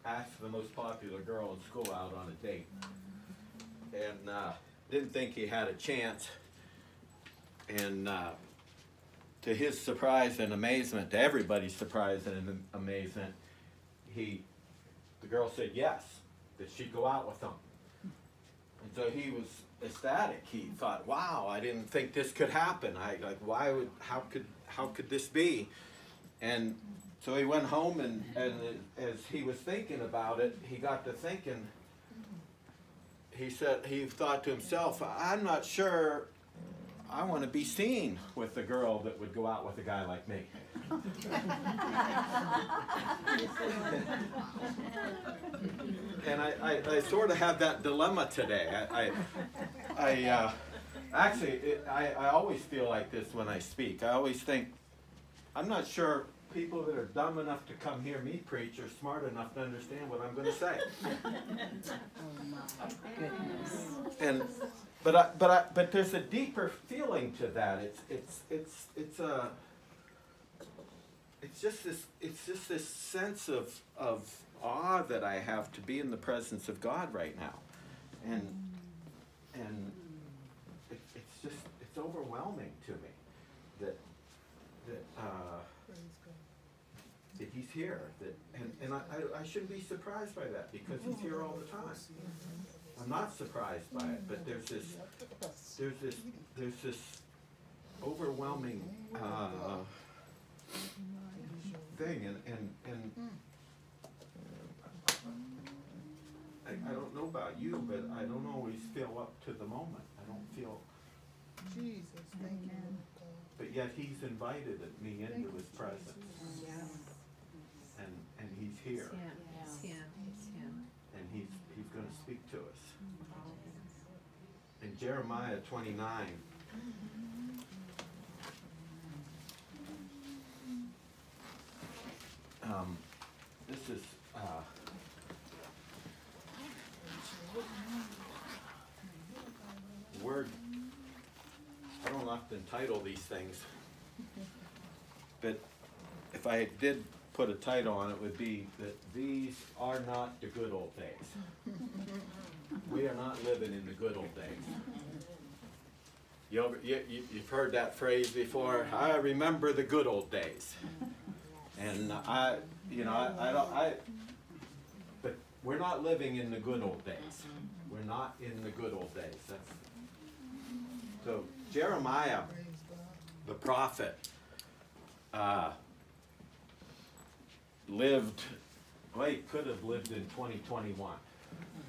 asked the most popular girl in school out on a date. And didn't think he had a chance. And to his surprise and amazement, to everybody's surprise and amazement, the girl said yes, that she'd go out with him. And so he was ecstatic. He thought, wow, I didn't think this could happen. How could this be? And so he went home, and as he was thinking about it, he got to thinking, he thought to himself, I'm not sure I want to be seen with a girl that would go out with a guy like me. And I sort of have that dilemma today. I always feel like this when I speak. I always think, I'm not sure people that are dumb enough to come hear me preach are smart enough to understand what I'm going to say. Oh my goodness. But there's a deeper feeling to that. It's just this sense of awe that I have to be in the presence of God right now, and it's overwhelming to me that he's here. And I shouldn't be surprised by that, because he's here all the time. I'm not surprised by it, but there's this overwhelming thing, and I don't know about you, but I don't always feel up to the moment. I don't feel. Jesus, thank you. But yet He's invited me into His presence, and He's here, and He's going to speak to us. In Jeremiah 29. This is word. I don't often title these things, but if I did put a title on it, would be that these are not the good old days. We are not living in the good old days. You've heard that phrase before. I remember the good old days, and but we're not living in the good old days. We're not in the good old days. So Jeremiah, the prophet, lived. Well, he could have lived in 2021,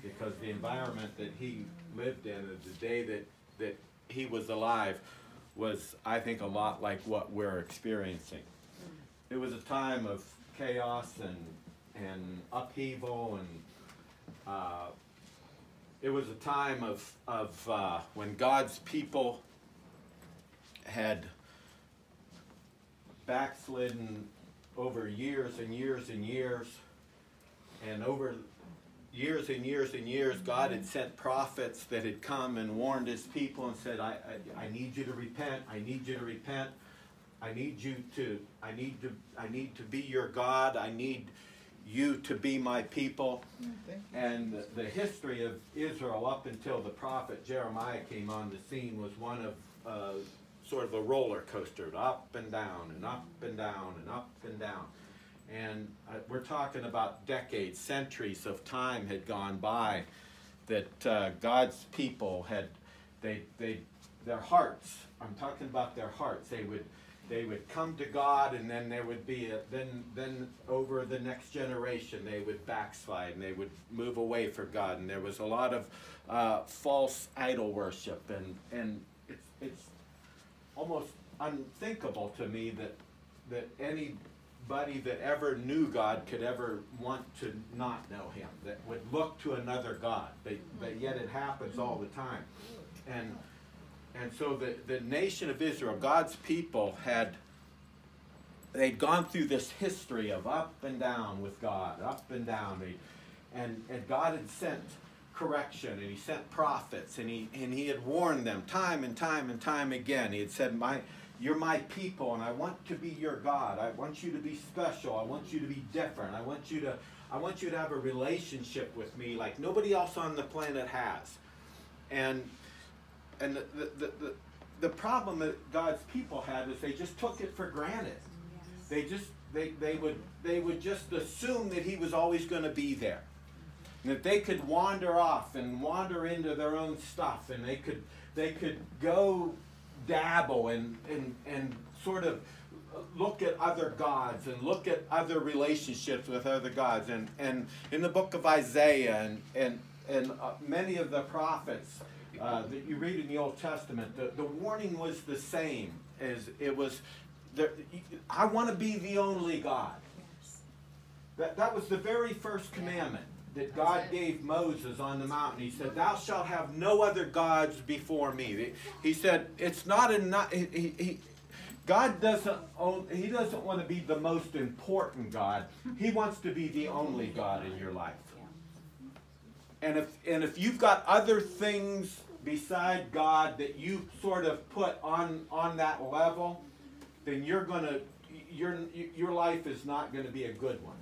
because the environment that he lived in, the day that he was alive, was, I think, a lot like what we're experiencing. It was a time of chaos and upheaval, and it was a time of when God's people had backslidden over years and years and years, and over years and years and years, God had sent prophets that had come and warned His people and said, I need you to repent. I need you to repent. I need to be your God. I need you to be my people. And the history of Israel up until the prophet Jeremiah came on the scene was one of sort of a roller coaster, up and down and up and down and up and down. And we're talking about decades, centuries of time had gone by that God's people had, their hearts, I'm talking about their hearts, they would come to God, and then there would be then over the next generation they would backslide and they would move away from God, and there was a lot of false idol worship, and it's almost unthinkable to me that anybody that ever knew God could ever want to not know Him, that would look to another God, but yet it happens all the time. And so the nation of Israel, God's people, they'd gone through this history of up and down with God, up and down, and God had sent correction, and He sent prophets, and he had warned them time and time and time again. He had said, you're my people, and I want to be your God. I want you to be special. I want you to be different. I I want you to have a relationship with me like nobody else on the planet has. And the problem that God's people had is they just took it for granted. They would just assume that he was always going to be there. And that they could wander off and wander into their own stuff, and they could go dabble and sort of look at other gods and look at other relationships with other gods. And in the book of Isaiah and many of the prophets that you read in the Old Testament, the warning was the same as it was. I want to be the only God. That was the very first commandment that God gave Moses on the mountain. He said, "Thou shalt have no other gods before me." He said, "It's not enough." God doesn't want to be the most important God. He wants to be the only God in your life. And if you've got other things beside God that you sort of put on that level, then your life is not going to be a good one.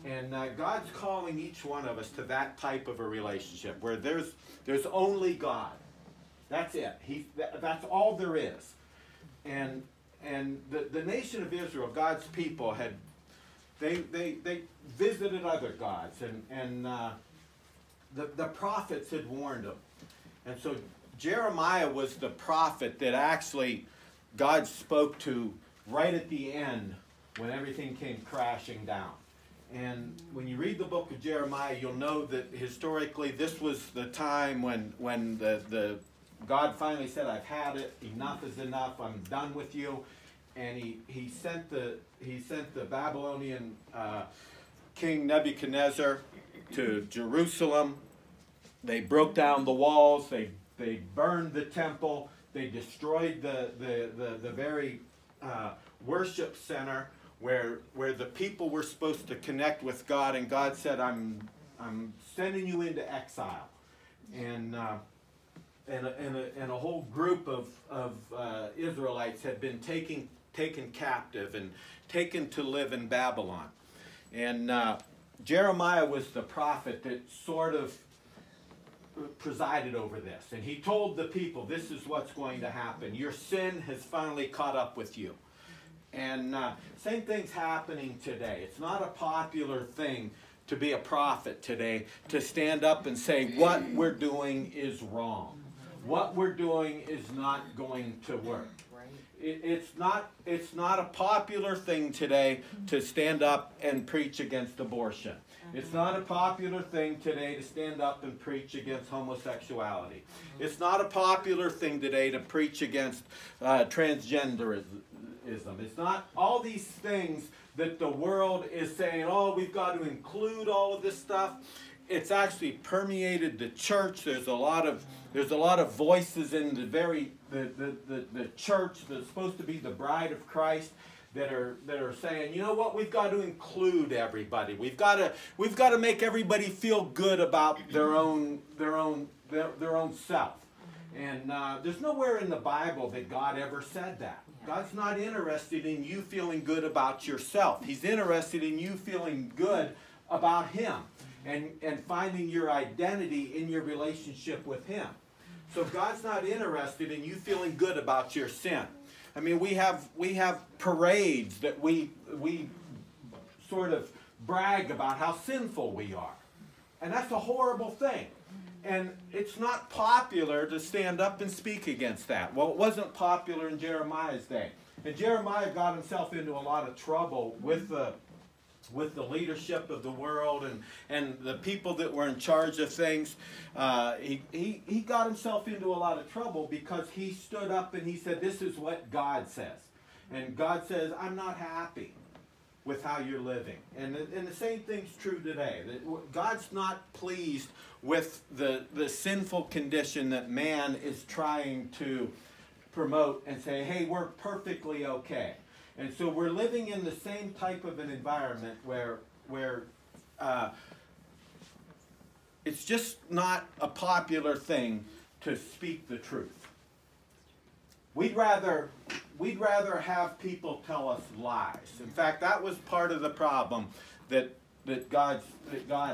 And God's calling each one of us to that type of a relationship where there's only God. That's it. That's all there is. And the nation of Israel, God's people, they visited other gods, and the prophets had warned them. And so Jeremiah was the prophet that actually God spoke to right at the end when everything came crashing down. And when you read the book of Jeremiah, you'll know that historically this was the time when the God finally said, "I've had it. Enough is enough. I'm done with you." And he sent the Babylonian king Nebuchadnezzar to Jerusalem. They broke down the walls. They burned the temple. They destroyed the very worship center where the people were supposed to connect with God, and God said, "I'm sending you into exile," and a whole group of Israelites had been taken captive and taken to live in Babylon, and Jeremiah was the prophet that sort of presided over this, and he told the people, "This is what's going to happen. Your sin has finally caught up with you." And same thing's happening today. It's not a popular thing to be a prophet today, to stand up and say what we're doing is wrong. What we're doing is not going to work. It's not a popular thing today to stand up and preach against abortion. It's not a popular thing today to stand up and preach against homosexuality. It's not a popular thing today to preach against transgenderism. It's not all these things that the world is saying, "Oh, we've got to include all of this stuff." It's actually permeated the church. There's a lot of voices in the church that's supposed to be the bride of Christ that are saying, "You know what? We've got to include everybody. We've got to make everybody feel good about their own self." And there's nowhere in the Bible that God ever said that. God's not interested in you feeling good about yourself. He's interested in you feeling good about Him and finding your identity in your relationship with Him. So God's not interested in you feeling good about your sin. I mean, we have parades that we sort of brag about how sinful we are. And that's a horrible thing. And it's not popular to stand up and speak against that. Well, it wasn't popular in Jeremiah's day. And Jeremiah got himself into a lot of trouble with the leadership of the world and the people that were in charge of things. He got himself into a lot of trouble because he stood up and he said, "This is what God says." And God says, "I'm not happy with how you're living." And the same thing's true today. God's not pleased with the sinful condition that man is trying to promote and say, "Hey, we're perfectly okay." And so we're living in the same type of an environment where it's just not a popular thing to speak the truth. We'd rather have people tell us lies. In fact, that was part of the problem that that God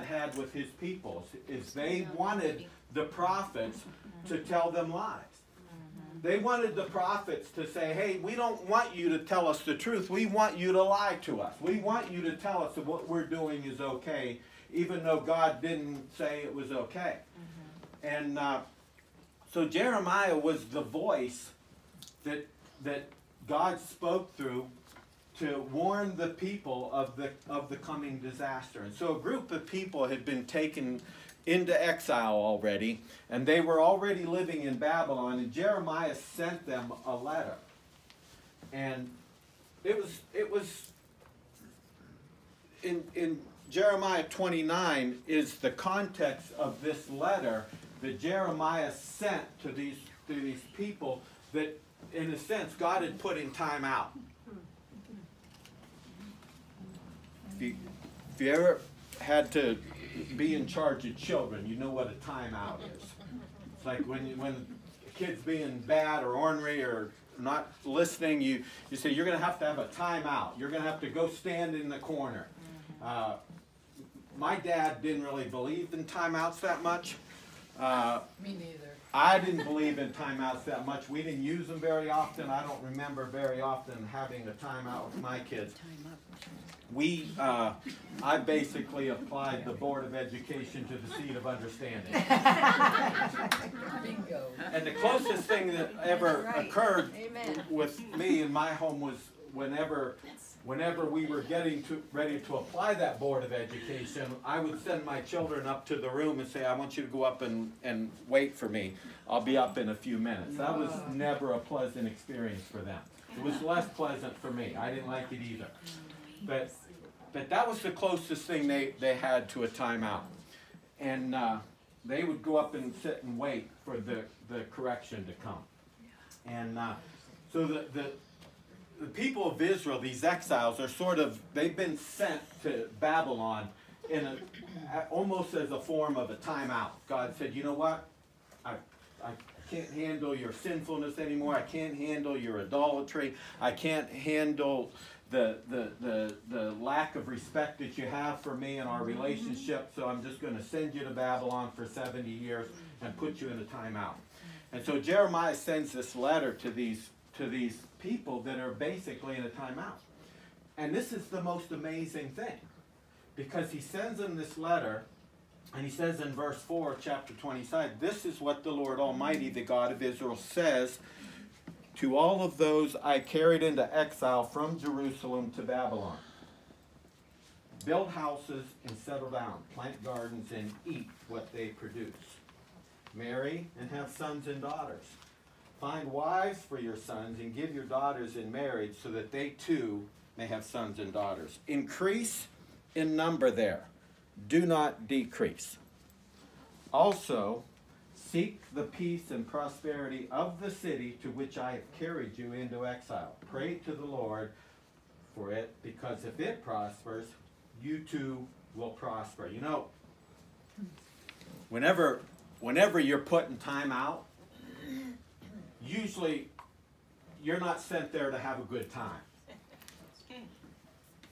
had with his people is they wanted the prophets to tell them lies. They wanted the prophets to say, hey, we don't want you to tell us the truth. We want you to lie to us. We want you to tell us that what we're doing is okay, even though God didn't say it was okay. And so Jeremiah was the voice that God spoke through to warn the people of the coming disaster. And so a group of people had been taken into exile already, and they were already living in Babylon, and Jeremiah sent them a letter. And it was in Jeremiah 29 is the context of this letter that Jeremiah sent to these people that, in a sense, God had put in time out. If you ever had to be in charge of children, you know what a timeout is. It's like when a kid's being bad or ornery or not listening, you say you're going to have a timeout. You're going to have to go stand in the corner. My dad didn't really believe in timeouts that much. Me neither. I didn't believe in timeouts that much. We didn't use them very often. I don't remember very often having a timeout with my kids. I basically applied the Board of Education to the seat of understanding. Bingo. And the closest thing that ever occurred with me in my home was whenever we were getting ready to apply that Board of Education, I would send my children up to the room and say, I want you to go up and wait for me. I'll be up in a few minutes. That was never a pleasant experience for them. It was less pleasant for me. I didn't like it either. But that was the closest thing they had to a timeout. And they would go up and sit and wait for the correction to come. And so the people of Israel, these exiles, are they've been sent to Babylon almost as a form of a timeout. God said, you know what? I can't handle your sinfulness anymore. I can't handle your idolatry. I can't handle the lack of respect that you have for me and our relationship, so I'm just going to send you to Babylon for 70 years and put you in a timeout. And so Jeremiah sends this letter to these people that are basically in a timeout. And this is the most amazing thing, because he sends them this letter, and he says in verse 4, chapter 25, this is what the Lord Almighty, the God of Israel, says to all of those I carried into exile from Jerusalem to Babylon. Build houses and settle down, plant gardens and eat what they produce. Marry and have sons and daughters. Find wives for your sons and give your daughters in marriage so that they too may have sons and daughters. Increase in number there. Do not decrease. Also, seek the peace and prosperity of the city to which I have carried you into exile. Pray to the Lord for it, because if it prospers, you too will prosper. You know, whenever you're put in time out, usually you're not sent there to have a good time.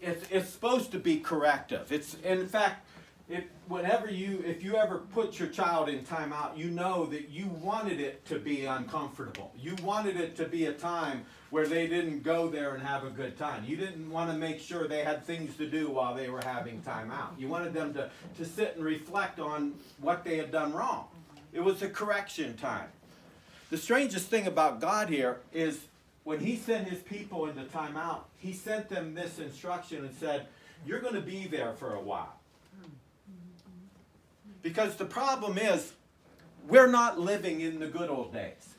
It's supposed to be corrective. It's, in fact, if you ever put your child in timeout, you know that you wanted it to be uncomfortable. You wanted it to be a time where they didn't go there and have a good time. You didn't want to make sure they had things to do while they were having timeout. You wanted them to sit and reflect on what they had done wrong. It was a correction time. The strangest thing about God here is when he sent his people into timeout, he sent them this instruction and said, you're going to be there for a while. Because the problem is, we're not living in the good old days.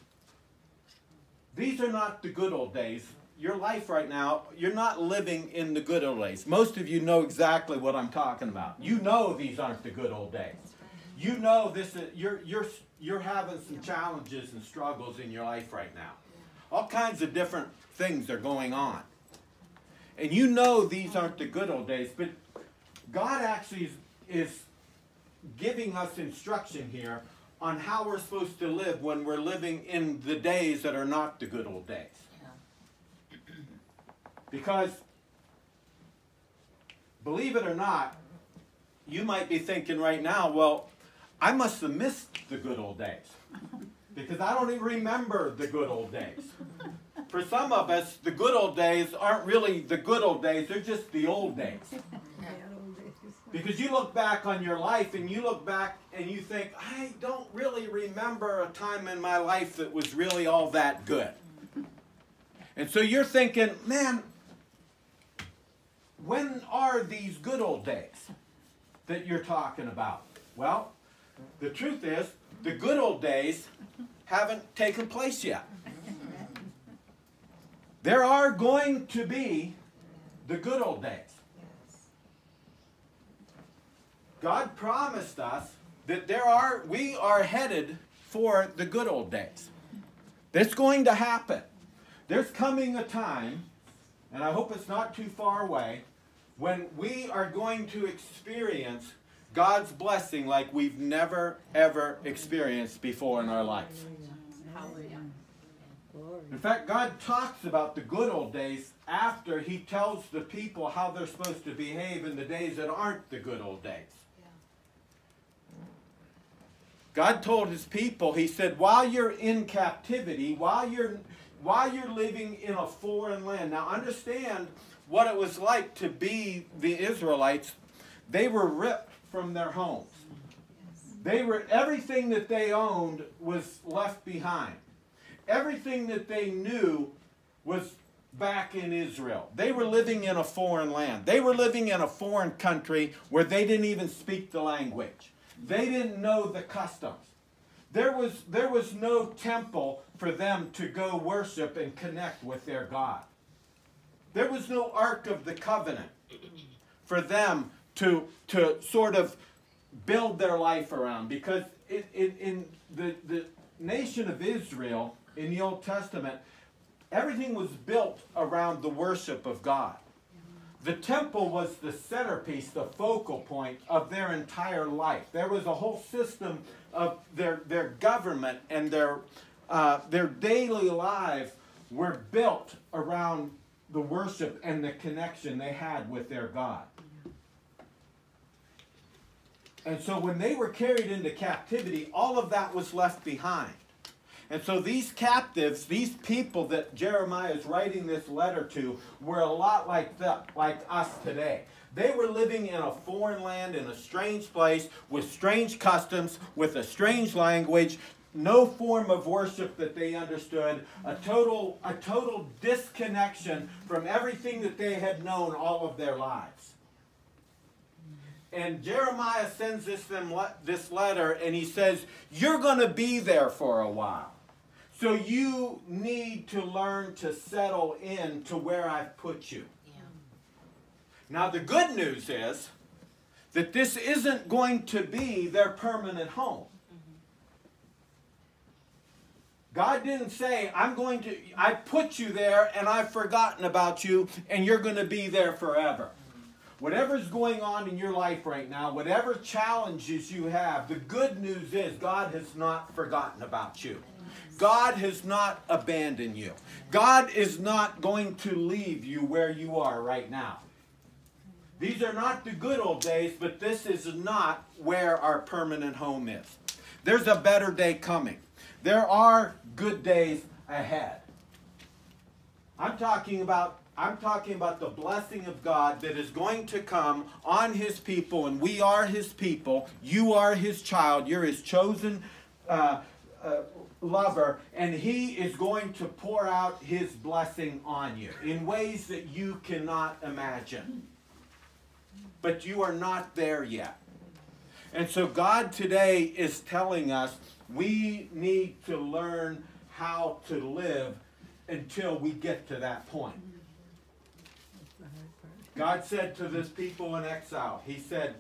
These are not the good old days. Your life right now, you're not living in the good old days. Most of you know exactly what I'm talking about. You know these aren't the good old days. You know this. You're having some challenges and struggles in your life right now. All kinds of different things are going on. And you know these aren't the good old days, but God actually is giving us instruction here on how we're supposed to live when we're living in the days that are not the good old days. Because, believe it or not, you might be thinking right now, well, I must have missed the good old days because I don't even remember the good old days. For some of us, the good old days aren't really the good old days, they're just the old days. Because you look back on your life and you look back and you think, I don't really remember a time in my life that was really all that good. And so you're thinking, man, when are these good old days that you're talking about? Well, the truth is, the good old days haven't taken place yet. There are going to be the good old days. God promised us that we are headed for the good old days. That's going to happen. There's coming a time, and I hope it's not too far away, when we are going to experience God's blessing like we've never, ever experienced before in our life. In fact, God talks about the good old days after he tells the people how they're supposed to behave in the days that aren't the good old days. God told his people, he said, while you're in captivity, while you're living in a foreign land. Now understand what it was like to be the Israelites. They were ripped from their homes. Everything that they owned was left behind. Everything that they knew was back in Israel. They were living in a foreign land. They were living in a foreign country where they didn't even speak the language. They didn't know the customs. There was no temple for them to go worship and connect with their God. There was no Ark of the Covenant for them to sort of build their life around. Because in the nation of Israel, in the Old Testament, everything was built around the worship of God. The temple was the centerpiece, the focal point of their entire life. There was a whole system of their government and their daily lives were built around the worship and the connection they had with their God. And so when they were carried into captivity, all of that was left behind. And so these captives, these people that Jeremiah is writing this letter to, were a lot like us today. They were living in a foreign land, in a strange place, with strange customs, with a strange language, no form of worship that they understood, a total disconnection from everything that they had known all of their lives. And Jeremiah sends this letter, and he says, you're going to be there for a while. So you need to learn to settle in to where I've put you. Yeah. Now the good news is that this isn't going to be their permanent home. God didn't say, I put you there and I've forgotten about you and you're going to be there forever. Whatever's going on in your life right now, whatever challenges you have, the good news is God has not forgotten about you. God has not abandoned you. God is not going to leave you where you are right now. These are not the good old days, but this is not where our permanent home is. There's a better day coming. There are good days ahead. I'm talking about the blessing of God that is going to come on his people, and we are his people. You are his child. You're his chosen lover, and he is going to pour out his blessing on you in ways that you cannot imagine. But you are not there yet. And so God today is telling us we need to learn how to live until we get to that point. God said to this people in exile, he said,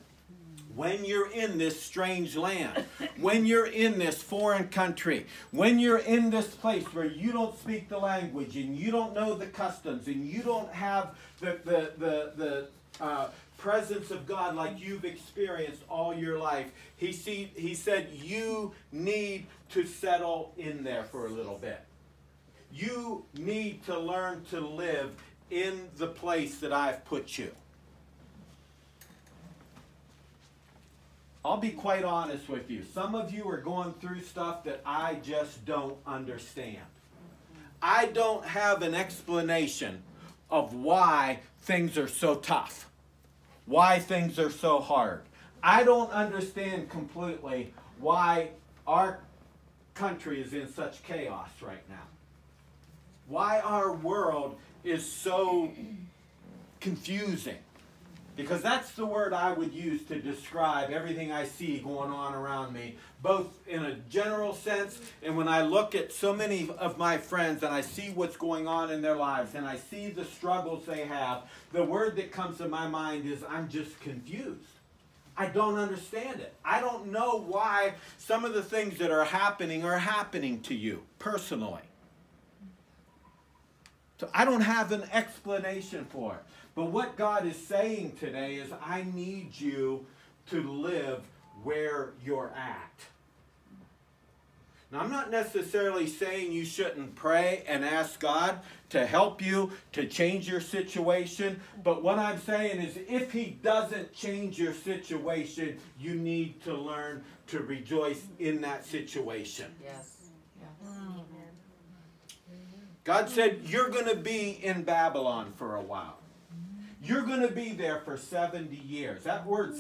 when you're in this strange land, when you're in this foreign country, when you're in this place where you don't speak the language and you don't know the customs and you don't have the presence of God like you've experienced all your life, he said you need to settle in there for a little bit. You need to learn to live in the place that I've put you. I'll be quite honest with you. Some of you are going through stuff that I just don't understand. I don't have an explanation of why things are so tough, why things are so hard. I don't understand completely why our country is in such chaos right now. Why our world is so confusing. Because that's the word I would use to describe everything I see going on around me, both in a general sense and when I look at so many of my friends and I see what's going on in their lives and I see the struggles they have, the word that comes to my mind is I'm just confused. I don't understand it. I don't know why some of the things that are happening to you personally. So I don't have an explanation for it. But what God is saying today is I need you to live where you're at. Now, I'm not necessarily saying you shouldn't pray and ask God to help you to change your situation. But what I'm saying is if He doesn't change your situation, you need to learn to rejoice in that situation. Yes. God said, you're going to be in Babylon for a while. You're going to be there for 70 years. That word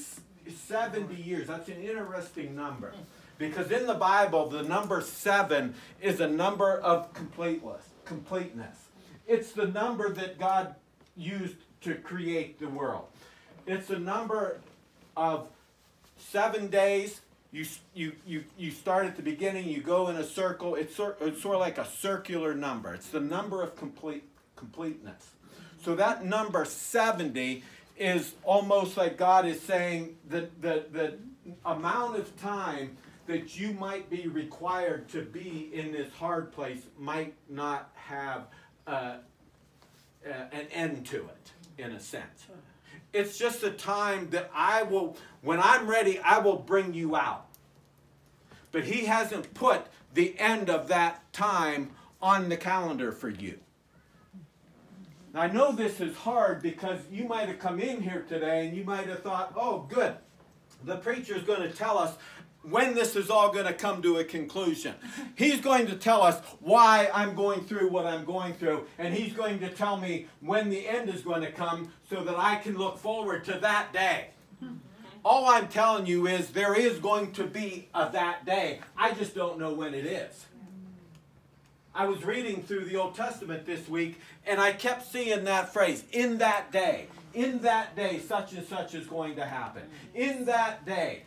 70 years, that's an interesting number. Because in the Bible, the number 7 is a number of completeness. It's the number that God used to create the world. It's a number of 7 days. You start at the beginning, you go in a circle. It's sort of like a circular number. It's the number of completeness. So that number 70 is almost like God is saying that the amount of time that you might be required to be in this hard place might not have an end to it, in a sense. It's just a time that when I'm ready, I will bring you out. But He hasn't put the end of that time on the calendar for you. Now, I know this is hard because you might have come in here today and you might have thought, oh, good, the preacher's going to tell us when this is all going to come to a conclusion. He's going to tell us why I'm going through what I'm going through, and He's going to tell me when the end is going to come so that I can look forward to that day. All I'm telling you is there is going to be a that day. I just don't know when it is. I was reading through the Old Testament this week, and I kept seeing that phrase, in that day, such and such is going to happen. In that day,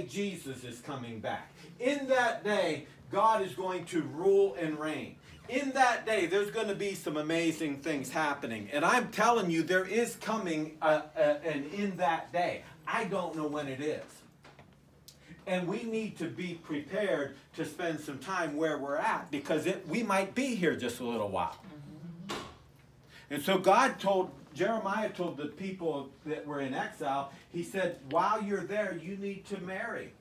Jesus is coming back. In that day, God is going to rule and reign. In that day, there's going to be some amazing things happening. And I'm telling you, there is coming an in that day. I don't know when it is. And we need to be prepared to spend some time where we're at because we might be here just a little while. And so Jeremiah told the people that were in exile, he said, while you're there, you need to marry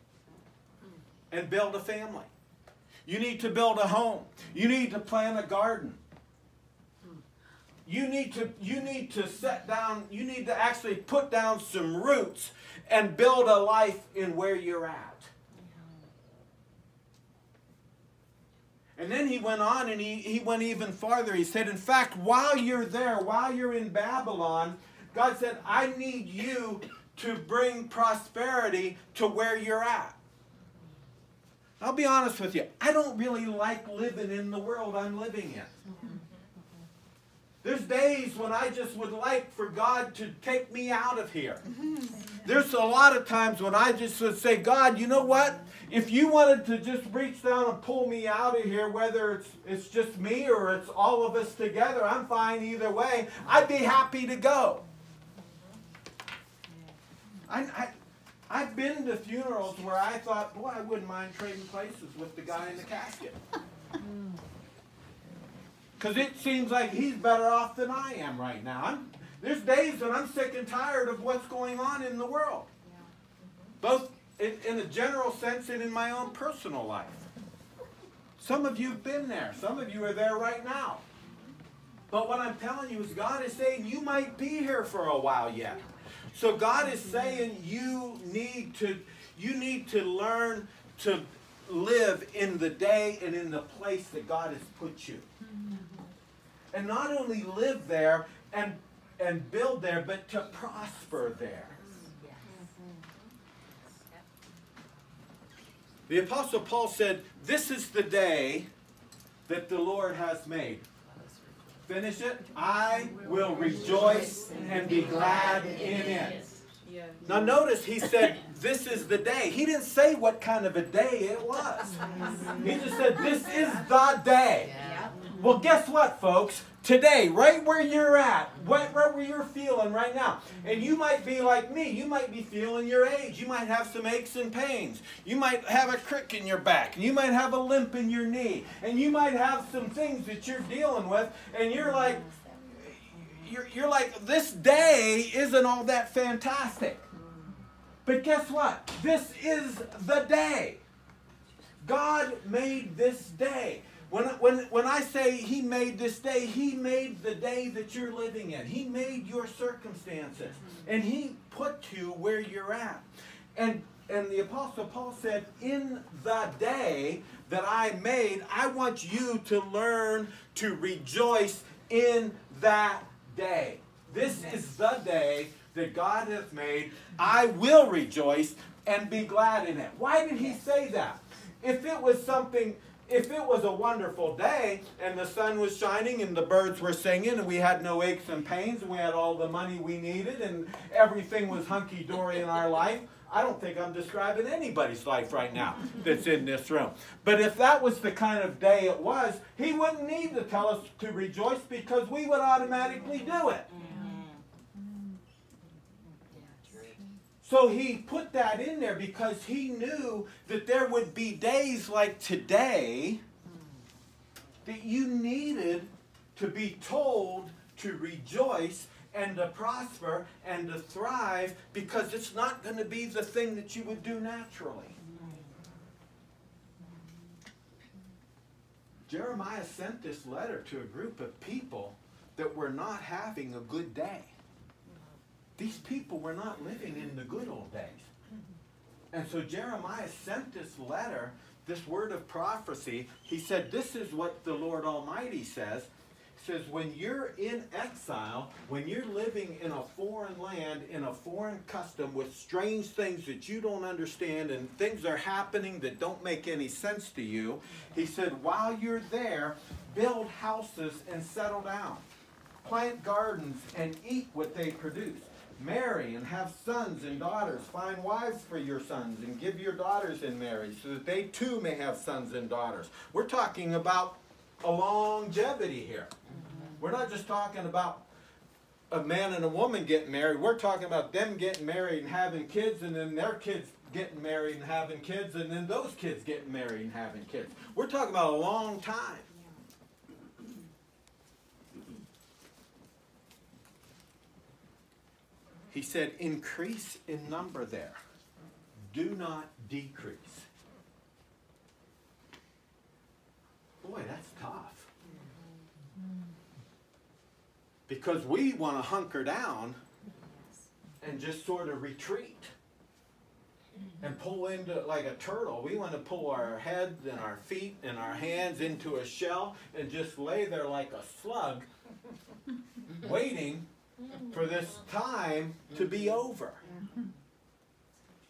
and build a family. You need to build a home. You need to plant a garden. You need to set down, you need to actually put down some roots and build a life in where you're at. And then he went on and he went even farther. He said, in fact, while you're there, while you're in Babylon, God said, I need you to bring prosperity to where you're at. I'll be honest with you. I don't really like living in the world I'm living in. There's days when I just would like for God to take me out of here. There's a lot of times when I just would say, God, you know what? If you wanted to just reach down and pull me out of here, whether it's just me or it's all of us together, I'm fine either way. I'd be happy to go. I've been to funerals where I thought, boy, I wouldn't mind trading places with the guy in the casket. Because it seems like he's better off than I am right now. There's days when I'm sick and tired of what's going on in the world. Both in a general sense and in my own personal life. Some of you have been there. Some of you are there right now. But what I'm telling you is God is saying you might be here for a while yet. So God is saying you need to learn to live in the day and in the place that God has put you. And not only live there and build there, but to prosper there. The Apostle Paul said, "This is the day that the Lord has made." Finish it. "I will rejoice and be glad in it." Now notice he said, "This is the day." He didn't say what kind of a day it was. He just said, "This is the day." Well, guess what, folks? Today, right where you're at, right where you're feeling right now, and you might be like me, you might be feeling your age. You might have some aches and pains. You might have a crick in your back, and you might have a limp in your knee, and you might have some things that you're dealing with, and you're like, this day isn't all that fantastic. But guess what? This is the day. God made this day. When I say He made this day, He made the day that you're living in. He made your circumstances. And He put you where you're at. And the Apostle Paul said, "In the day that I made, I want you to learn to rejoice in that day." This is the day that God hath made. I will rejoice and be glad in it. Why did He say that? If it was a wonderful day and the sun was shining and the birds were singing and we had no aches and pains and we had all the money we needed and everything was hunky-dory in our life, I don't think I'm describing anybody's life right now that's in this room. But if that was the kind of day it was, He wouldn't need to tell us to rejoice because we would automatically do it. So He put that in there because He knew that there would be days like today that you needed to be told to rejoice and to prosper and to thrive, because it's not going to be the thing that you would do naturally. Jeremiah sent this letter to a group of people that were not having a good day. These people were not living in the good old days. And so Jeremiah sent this letter, this word of prophecy. He said, "This is what the Lord Almighty says." He says, when you're in exile, when you're living in a foreign land, in a foreign custom with strange things that you don't understand and things are happening that don't make any sense to you, He said, while you're there, build houses and settle down. Plant gardens and eat what they produce. Marry and have sons and daughters. Find wives for your sons and give your daughters in marriage so that they too may have sons and daughters. We're talking about a longevity here. We're not just talking about a man and a woman getting married. We're talking about them getting married and having kids, and then their kids getting married and having kids, and then those kids getting married and having kids. We're talking about a long time. He said, increase in number there. Do not decrease. Boy, that's tough. Because we want to hunker down and just sort of retreat and pull into like a turtle. We want to pull our heads and our feet and our hands into a shell and just lay there like a slug waiting for this time to be over.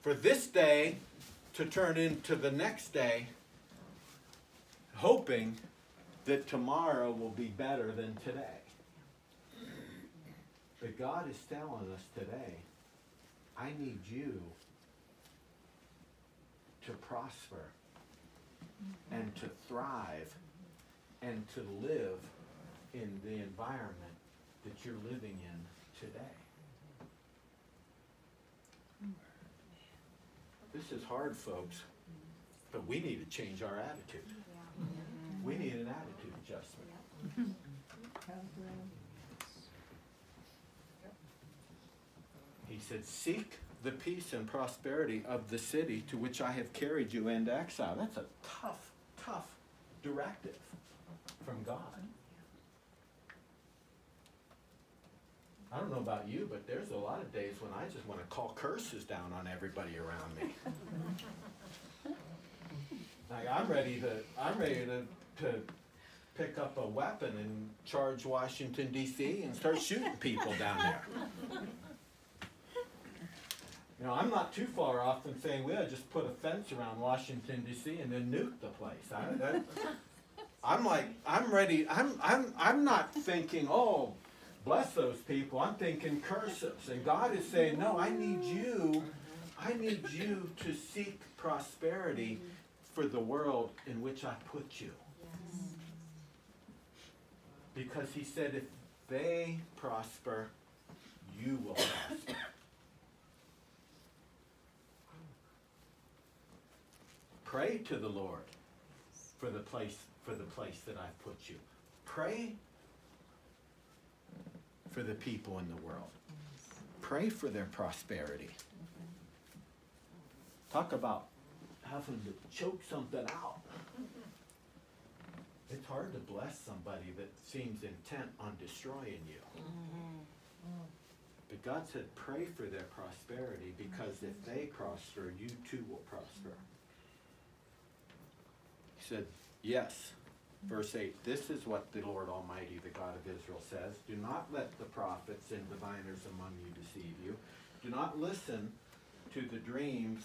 For this day to turn into the next day, hoping that tomorrow will be better than today. But God is telling us today, I need you to prosper and to thrive and to live in the environment that you're living in today. This is hard, folks, but we need to change our attitude. We need an attitude adjustment. He said, seek the peace and prosperity of the city to which I have carried you into exile. That's a tough, tough directive from God. I don't know about you, but there's a lot of days when I just want to call curses down on everybody around me. Like I'm ready to pick up a weapon and charge Washington, D.C. and start shooting people down there. You know, I'm not too far off from saying we ought to just put a fence around Washington, D.C. and then nuke the place. I'm ready. I'm not thinking, oh, bless those people. I'm thinking curses. And God is saying, no, I need you to seek prosperity for the world in which I put you. Yes. Because he said, if they prosper, you will prosper. Pray to the Lord for the place that I've put you. Pray for the people in the world. Pray for their prosperity. Talk about having to choke something out. It's hard to bless somebody that seems intent on destroying you. But God said, pray for their prosperity, because if they prosper, you too will prosper. He said, yes. Verse 8, this is what the Lord Almighty, the God of Israel, says. Do not let the prophets and diviners among you deceive you. Do not listen to the dreams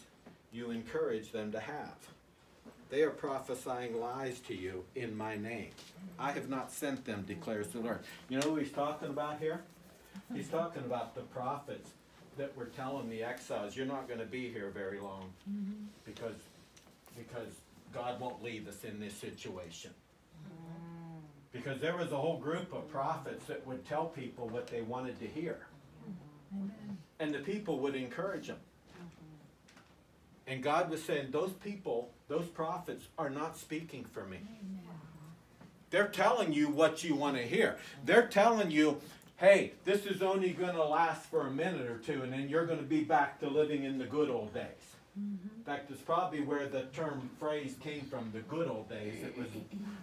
you encourage them to have. They are prophesying lies to you in my name. I have not sent them, declares the Lord. You know who he's talking about here? He's talking about the prophets that were telling the exiles, you're not going to be here very long because God won't leave us in this situation. Because there was a whole group of prophets that would tell people what they wanted to hear. And the people would encourage them. And God was saying, those people, those prophets are not speaking for me. They're telling you what you want to hear. They're telling you, hey, this is only going to last for a minute or two, and then you're going to be back to living in the good old days. In fact, it's probably where the term phrase came from, the good old days. It was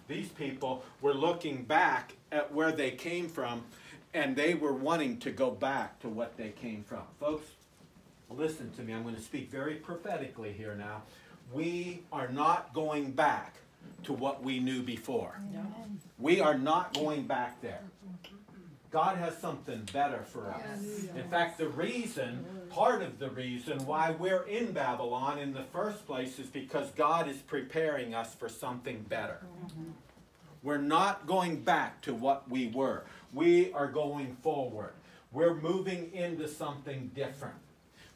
these people were looking back at where they came from, and they were wanting to go back to what they came from. Folks, listen to me. I'm going to speak very prophetically here now. We are not going back to what we knew before. No. We are not going back there. God has something better for us. Yes. In fact, part of the reason why we're in Babylon in the first place is because God is preparing us for something better. We're not going back to what we were. We are going forward. We're moving into something different.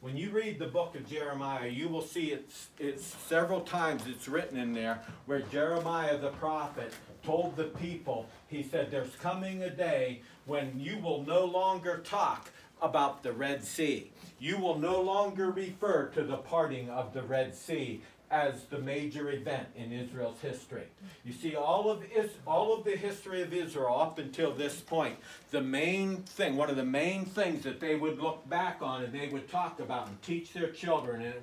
When you read the book of Jeremiah, you will see it's several times it's written in there where Jeremiah the prophet told the people, he said, there's coming a day when you will no longer talk about the Red Sea. You will no longer refer to the parting of the Red Sea as the major event in Israel's history. You see, all of the history of Israel up until this point, the main thing, one of the main things that they would look back on and they would talk about and teach their children, and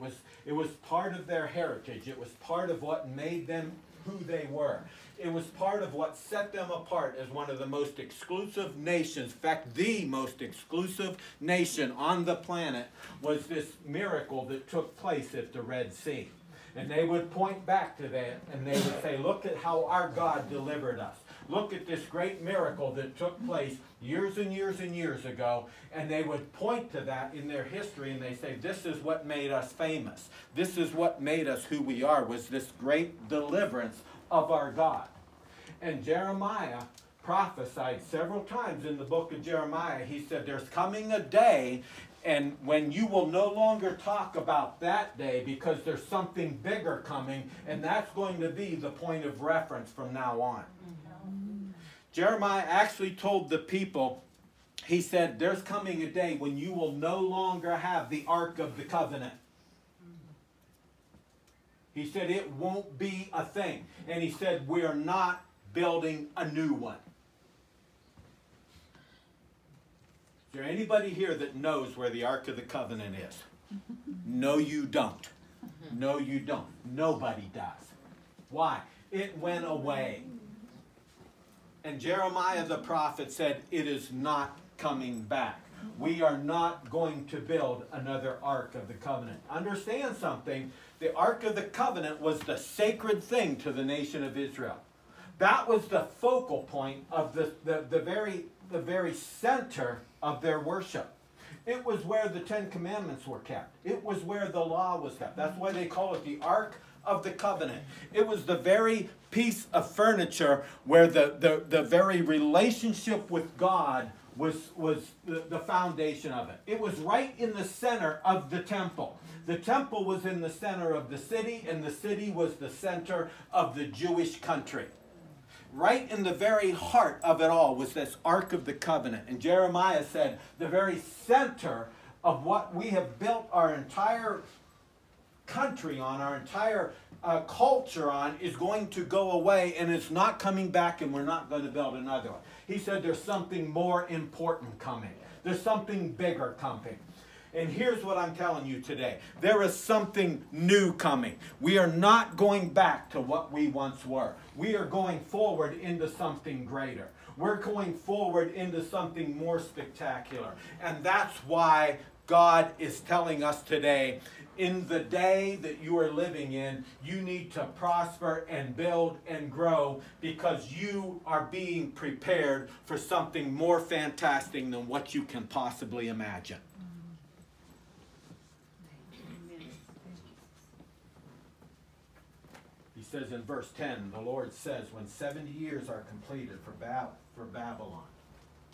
it was part of their heritage. It was part of what made them who they were. It was part of what set them apart as one of the most exclusive nations. In fact, the most exclusive nation on the planet was this miracle that took place at the Red Sea. And they would point back to that and they would say, look at how our God delivered us. Look at this great miracle that took place years and years and years ago. And they would point to that in their history and they say, this is what made us famous. This is what made us who we are, was this great deliverance of our God. And Jeremiah prophesied several times in the book of Jeremiah. He said, there's coming a day and when you will no longer talk about that day because there's something bigger coming, and that's going to be the point of reference from now on. Jeremiah actually told the people, he said, there's coming a day when you will no longer have the Ark of the Covenant. He said it won't be a thing. And he said we are not building a new one. Is there anybody here that knows where the Ark of the Covenant is? No, you don't. No, you don't. Nobody does. Why? It went away. And Jeremiah the prophet said, it is not coming back. we are not going to build another Ark of the Covenant. Understand something. The Ark of the Covenant was the sacred thing to the nation of Israel. That was the focal point of the very center of their worship. It was where the Ten Commandments were kept. It was where the law was kept. That's why they call it the Ark of the Covenant. It was the very piece of furniture where the very relationship with God was the foundation of it. It was right in the center of the temple. The temple was in the center of the city, and the city was the center of the Jewish country. Right in the very heart of it all was this Ark of the Covenant. And Jeremiah said, the very center of what we have built our entire country on, our entire culture on, is going to go away, and it's not coming back, and we're not going to build another one. He said there's something more important coming. There's something bigger coming. And here's what I'm telling you today. There is something new coming. We are not going back to what we once were. We are going forward into something greater. We're going forward into something more spectacular. And that's why God is telling us today, in the day that you are living in, you need to prosper and build and grow, because you are being prepared for something more fantastic than what you can possibly imagine. He says in verse 10, the Lord says, when 70 years are completed for Babylon.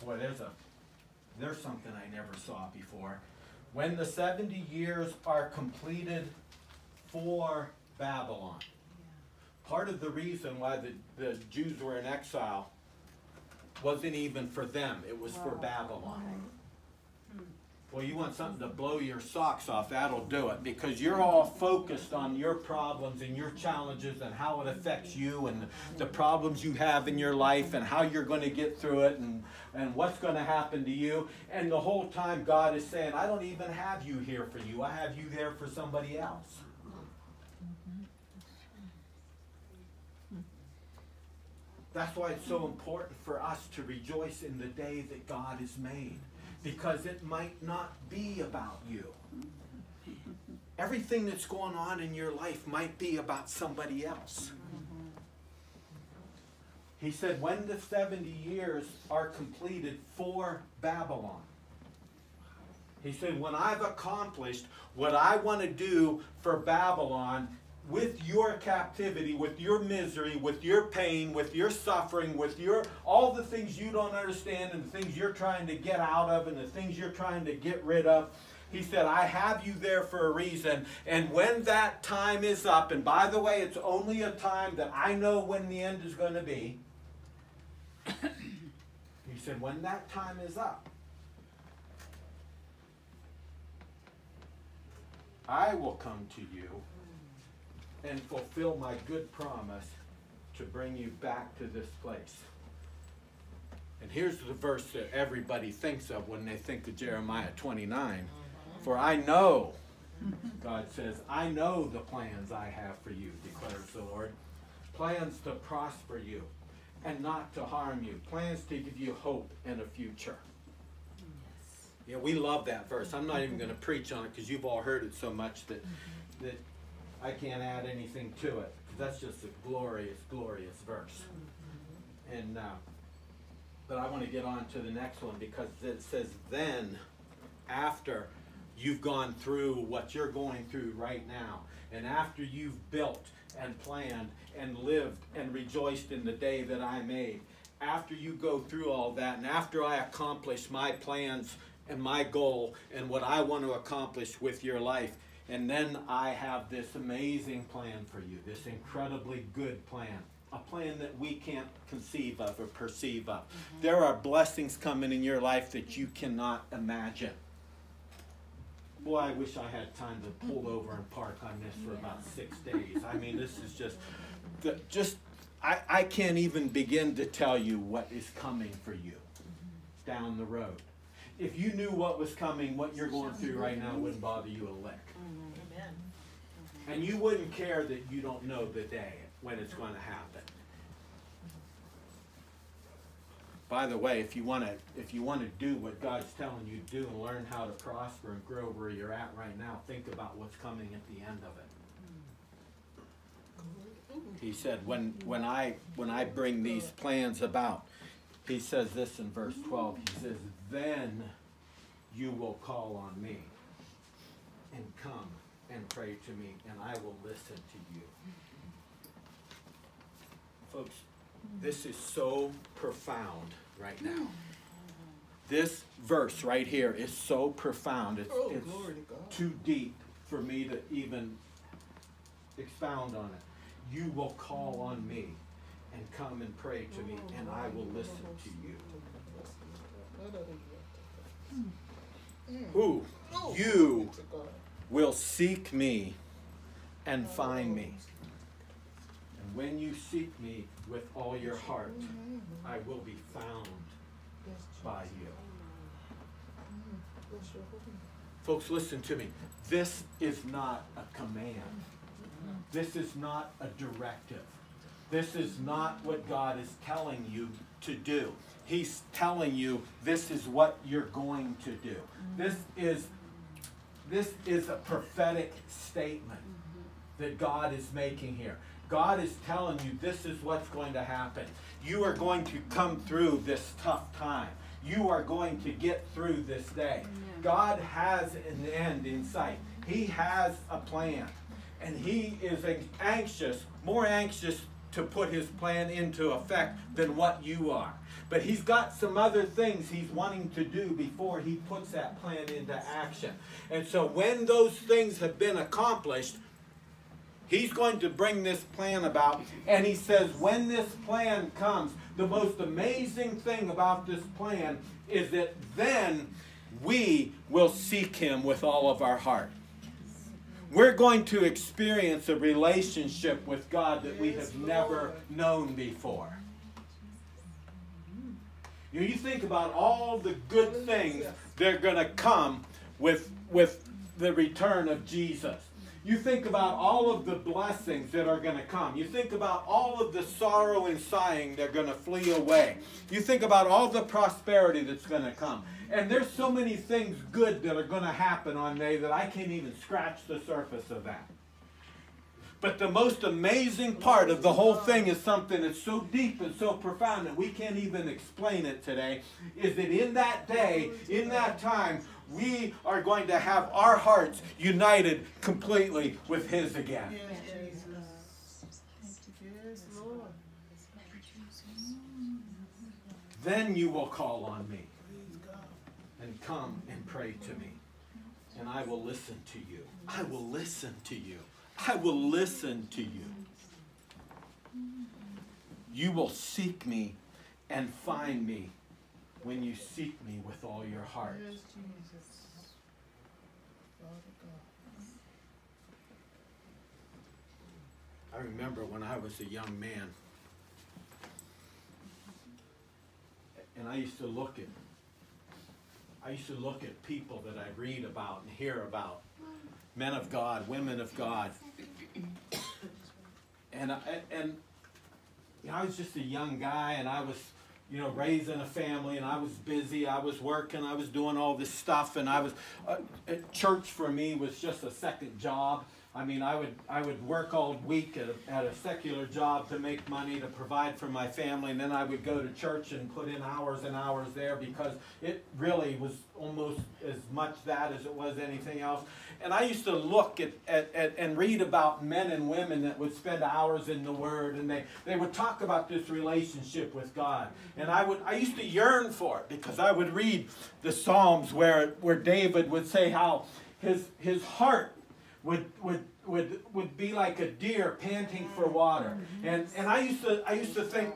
Boy, there's something I never saw before. When the 70 years are completed for Babylon. Part of the reason why the Jews were in exile wasn't even for them. It was for Babylon. Well, you want something to blow your socks off, that'll do it. Because you're all focused on your problems and your challenges and how it affects you and the problems you have in your life and how you're going to get through it and what's going to happen to you. And the whole time God is saying, I don't even have you here for you. I have you there for somebody else. That's why it's so important for us to rejoice in the day that God has made. Because it might not be about you. Everything that's going on in your life might be about somebody else. He said, when the 70 years are completed for Babylon. He said, when I've accomplished what I want to do for Babylon, with your captivity, with your misery, with your pain, with your suffering, with all the things you don't understand and the things you're trying to get out of and the things you're trying to get rid of. He said, I have you there for a reason. And when that time is up, and by the way, it's only a time that I know when the end is going to be. He said, when that time is up, I will come to you and fulfill my good promise to bring you back to this place. And here's the verse that everybody thinks of when they think of Jeremiah 29. For I know, God says, I know the plans I have for you, declares the Lord. Plans to prosper you and not to harm you. Plans to give you hope and a future. Yeah, we love that verse. I'm not even going to preach on it because you've all heard it so much that I can't add anything to it. That's just a glorious, glorious verse. And but I want to get on to the next one, because it says, then, after you've gone through what you're going through right now, and after you've built and planned and lived and rejoiced in the day that I made, after you go through all that, and after I accomplish my plans and my goal and what I want to accomplish with your life, and then I have this amazing plan for you, this incredibly good plan, a plan that we can't conceive of or perceive of. There are blessings coming in your life that you cannot imagine. Boy, I wish I had time to pull over and park on this for about 6 days. I mean, this is I can't even begin to tell you what is coming for you down the road. If you knew what was coming, what you're going through right now wouldn't bother you a lick. Amen. And you wouldn't care that you don't know the day when it's going to happen. By the way, if you want to do what God's telling you to do and learn how to prosper and grow where you're at right now, think about what's coming at the end of it. He said, when I bring these plans about, he says this in verse 12. He says, then you will call on me and come and pray to me, and I will listen to you. Folks, this is so profound right now. This verse right here is so profound. It's too deep for me to even expound on it. You will call on me and come and pray to me, and I will listen to you. Who? You will seek me and find me. And when you seek me with all your heart, I will be found by you. Folks, listen to me. This is not a command. This is not a directive. This is not what God is telling you to do. He's telling you this is what you're going to do. This is a prophetic statement that God is making here. God is telling you this is what's going to happen. You are going to come through this tough time. You are going to get through this day. God has an end in sight. He has a plan. And he is anxious, more anxious to put his plan into effect than what you are. But he's got some other things he's wanting to do before he puts that plan into action. And so when those things have been accomplished, he's going to bring this plan about. And he says when this plan comes, the most amazing thing about this plan is that then we will seek him with all of our heart. We're going to experience a relationship with God that we have never known before. You think about all the good things that are going to come with the return of Jesus. You think about all of the blessings that are going to come. You think about all of the sorrow and sighing that are going to flee away. You think about all the prosperity that's going to come. And there's so many things good that are going to happen on day that I can't even scratch the surface of that. But the most amazing part of the whole thing is something that's so deep and so profound that we can't even explain it today, is that in that day, in that time, we are going to have our hearts united completely with his again. Then you will call on me and come and pray to me, and I will listen to you. I will listen to you. I will listen to you. You will seek me and find me when you seek me with all your heart. I remember when I was a young man, and I used to look at people that I read about and hear about, men of God, women of God, and I was just a young guy, and I was, raising a family, and I was busy, I was working, I was doing all this stuff, and I was, church for me was just a second job. I mean, I would work all week at a secular job to make money to provide for my family, and then I would go to church and put in hours and hours there because it really was almost as much that as it was anything else. And I used to look at and read about men and women that would spend hours in the Word, and they would talk about this relationship with God. And I used to yearn for it because I would read the Psalms where David would say how his heart would be like a deer panting for water. And I used to think,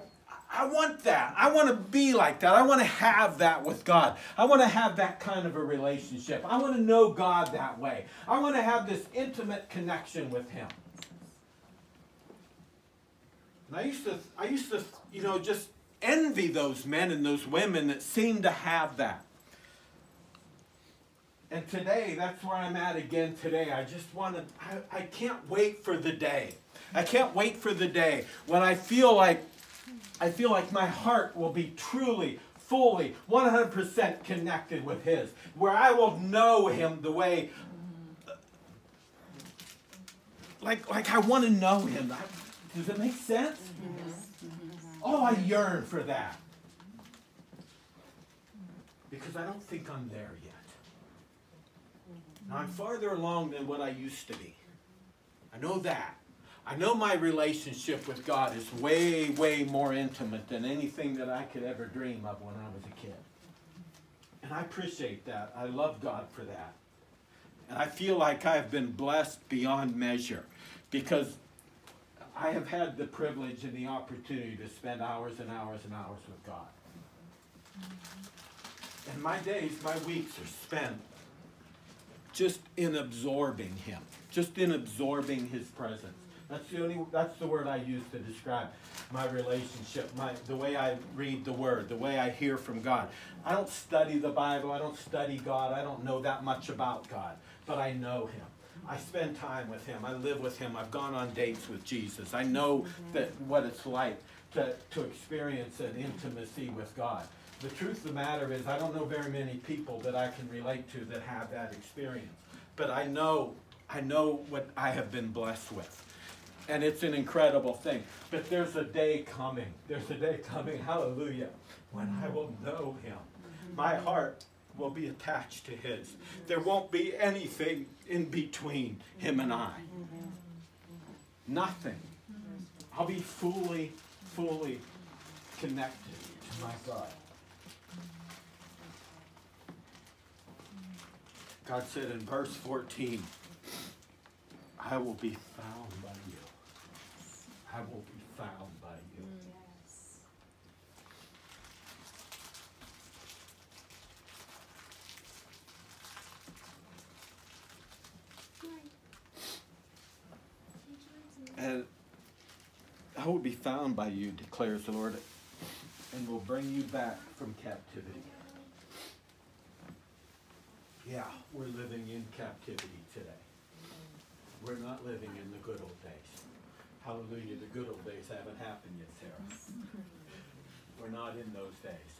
I want that. I want to be like that. I want to have that with God. I want to have that kind of a relationship. I want to know God that way. I want to have this intimate connection with him. And I used to just envy those men and those women that seem to have that. And today, that's where I'm at again today. I can't wait for the day. I can't wait for the day when I feel like I feel like my heart will be truly, fully, 100% connected with His, where I will know Him the way, like I want to know Him. Does it make sense? Oh, I yearn for that. Because I don't think I'm there yet. Now, I'm farther along than what I used to be. I know that. I know my relationship with God is way, way more intimate than anything that I could ever dream of when I was a kid. And I appreciate that. I love God for that. And I feel like I've been blessed beyond measure because I have had the privilege and the opportunity to spend hours and hours and hours with God. And my days, my weeks are spent just in absorbing Him, just in absorbing His presence. That's the word I use to describe my relationship, the way I read the Word, the way I hear from God. I don't study the Bible, I don't study God, I don't know that much about God, but I know Him. I spend time with Him, I live with Him, I've gone on dates with Jesus. I know what it's like to experience an intimacy with God. The truth of the matter is I don't know very many people that I can relate to that have that experience. But I know what I have been blessed with. And it's an incredible thing. But there's a day coming. There's a day coming, hallelujah, when I will know Him. My heart will be attached to His. There won't be anything in between Him and I. Nothing. I'll be fully connected to my God. God said in verse 14, I will be found by you. I will be found by you. Yes. And I will be found by you, declares the Lord, and will bring you back from captivity. Yeah, we're living in captivity today. We're not living in the good old days. Hallelujah, the good old days haven't happened yet, Sarah. We're not in those days.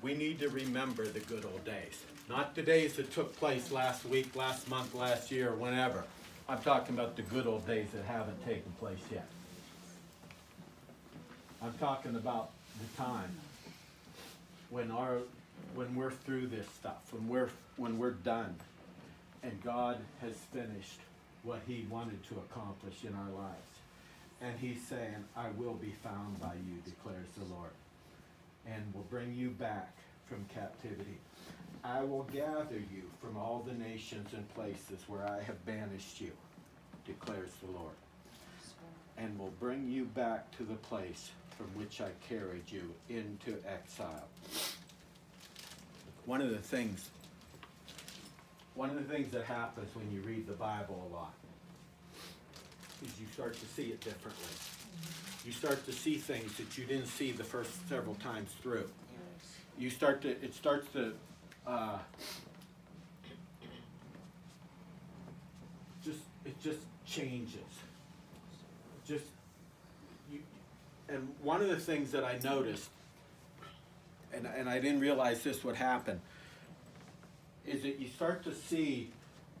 We need to remember the good old days. Not the days that took place last week, last month, last year, or whenever. I'm talking about the good old days that haven't taken place yet. I'm talking about the time when we're through this stuff, when we're done, and God has finished what He wanted to accomplish in our lives. And He's saying, I will be found by you, declares the Lord, and will bring you back from captivity. I will gather you from all the nations and places where I have banished you, declares the Lord, and will bring you back to the place from which I carried you into exile. One of the things that happens when you read the Bible a lot is you start to see it differently. You start to see things that you didn't see the first several times through. It starts to just changes. And one of the things that I noticed, and I didn't realize this would happen, is that you start to see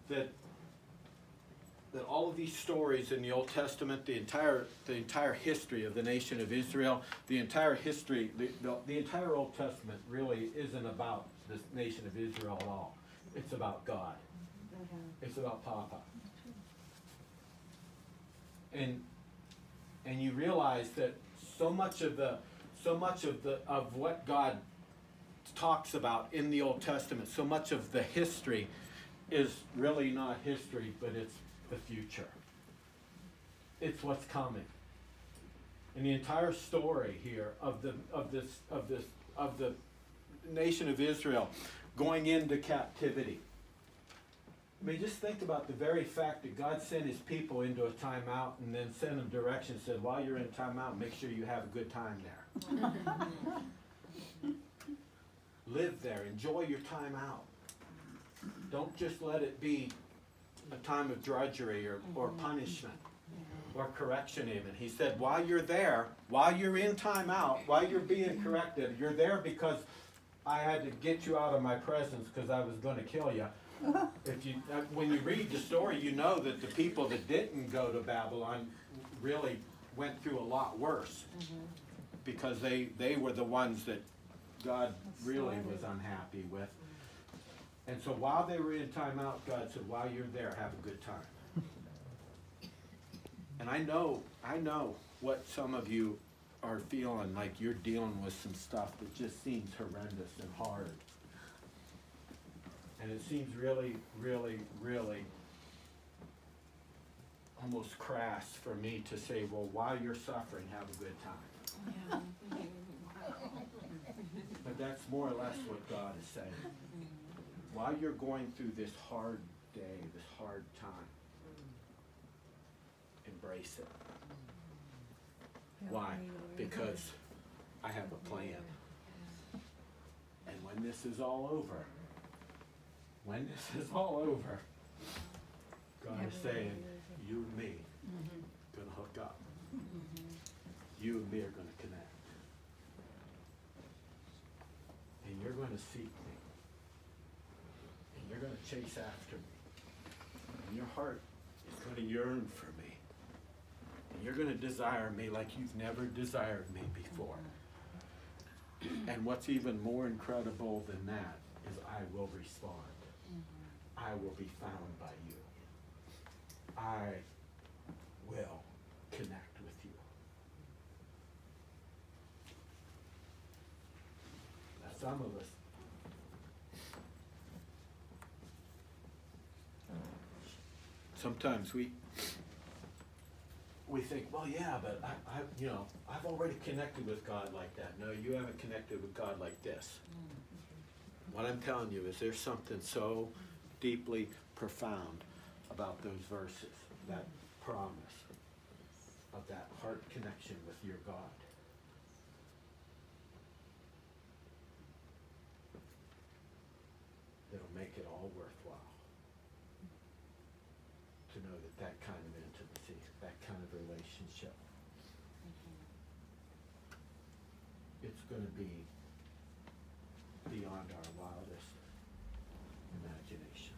that all of these stories in the Old Testament, the entire history of the nation of Israel, the entire history, the entire Old Testament really isn't about the nation of Israel at all. It's about God. It's about Papa. And you realize that so much of what God talks about in the Old Testament, so much of the history is really not history, but it's the future. It's what's coming. And the entire story here of the nation of Israel going into captivity. I mean, just think about the very fact that God sent His people into a timeout and then sent them directions, said, while you're in timeout, make sure you have a good time there. Live there. Enjoy your time out. Don't just let it be a time of drudgery or punishment or correction even. He said, while you're there, while you're in time out, while you're being corrected, you're there because I had to get you out of my presence because I was going to kill you. If you, when you read the story, you know that the people that didn't go to Babylon really went through a lot worse because they were the ones that God really was unhappy with. And so while they were in time out, God said, while you're there, have a good time. And I know what some of you are feeling, like you're dealing with some stuff that just seems horrendous and hard. And it seems really, really, really almost crass for me to say, well, while you're suffering, have a good time. Yeah. But that's more or less what God is saying. While you're going through this hard day, this hard time, embrace it. Why? Because I have a plan. And when this is all over, God is saying, you and me gonna hook up. You and me are gonna connect. And you're gonna seek me. And you're gonna chase after me. And your heart is gonna yearn for me. And you're gonna desire me like you've never desired me before. And what's even more incredible than that is I will respond. I will be found by you. I will connect with you. Now some of us, sometimes we think, well, yeah, but I've already connected with God like that. No, you haven't connected with God like this. What I'm telling you is there's something so deeply profound about those verses, that promise of that heart connection with your God. That'll make it all worthwhile. To know that kind of intimacy, that kind of relationship, it's going to be beyond our wildest imagination.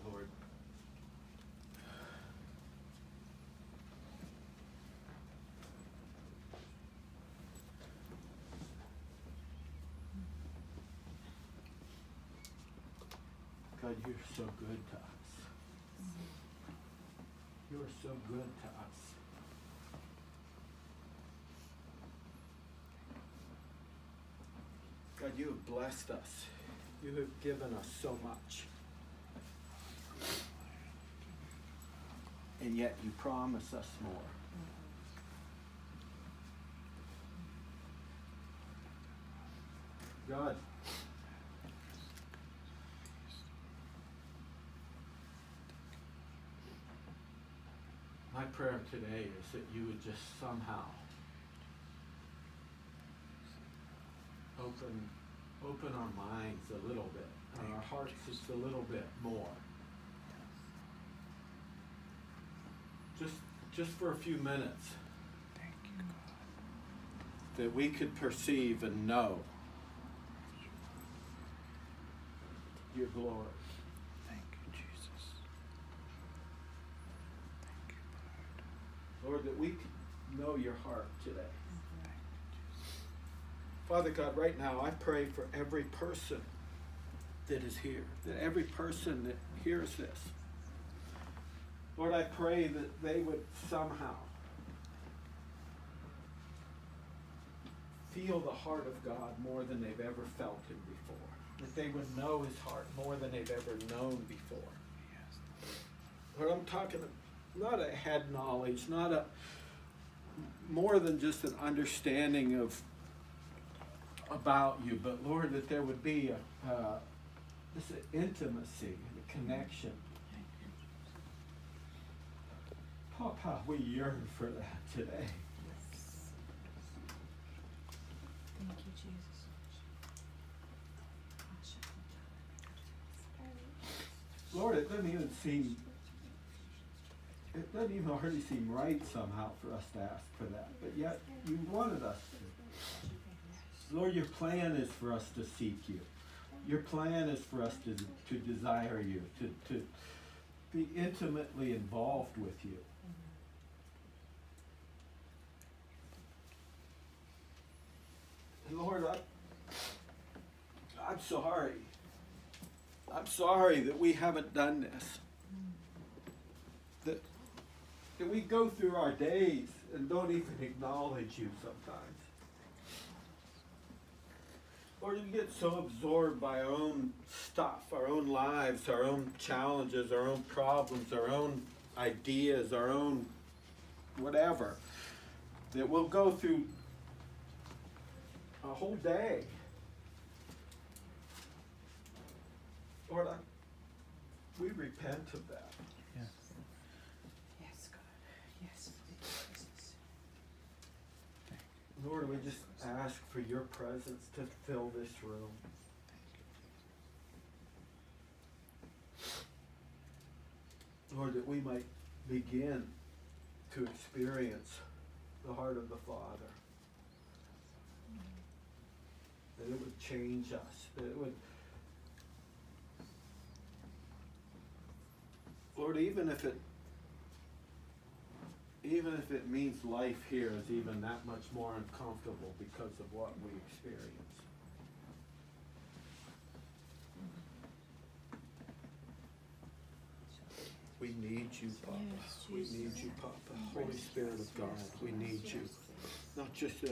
Lord, God, you're so good to us. You are so good to us. God, you have blessed us. You have given us so much. And yet you promise us more. God, my prayer today is that you would just somehow open our minds a little bit, and our hearts just a little bit more. Just for a few minutes. Thank you, God. That we could perceive and know your glory. Thank you, Jesus. Thank you, Lord, that we could know your heart today. Thank you, Jesus. Father God, right now I pray for every person that is here, that every person that hears this. Lord, I pray that they would somehow feel the heart of God more than they've ever felt him before. That they would know his heart more than they've ever known before. Yes. Lord, I'm talking not a head knowledge, not a more than just an understanding of about you, but Lord, that there would be this intimacy, connection. Papa, we yearn for that today. Thank you, Jesus. Lord, it doesn't even hardly seem right somehow for us to ask for that, but yet you wanted us to. Lord, your plan is for us to seek you. Your plan is for us to desire you, to be intimately involved with you. And Lord, I'm sorry. I'm sorry that we haven't done this. That we go through our days and don't even acknowledge you sometimes. Or we get so absorbed by our own stuff, our own lives, our own challenges, our own problems, our own ideas, our own whatever, that we'll go through a whole day. Lord, we repent of that. Yes. Yes, God. Yes, Jesus. Lord, we just ask for your presence to fill this room. Lord, that we might begin to experience the heart of the Father. That it would change us. That it would, Lord, even if it means life here is even that much more uncomfortable because of what we experience. We need you, Papa. Yes, We Jesus. need you, Papa. Holy Spirit of God, we need you. Not just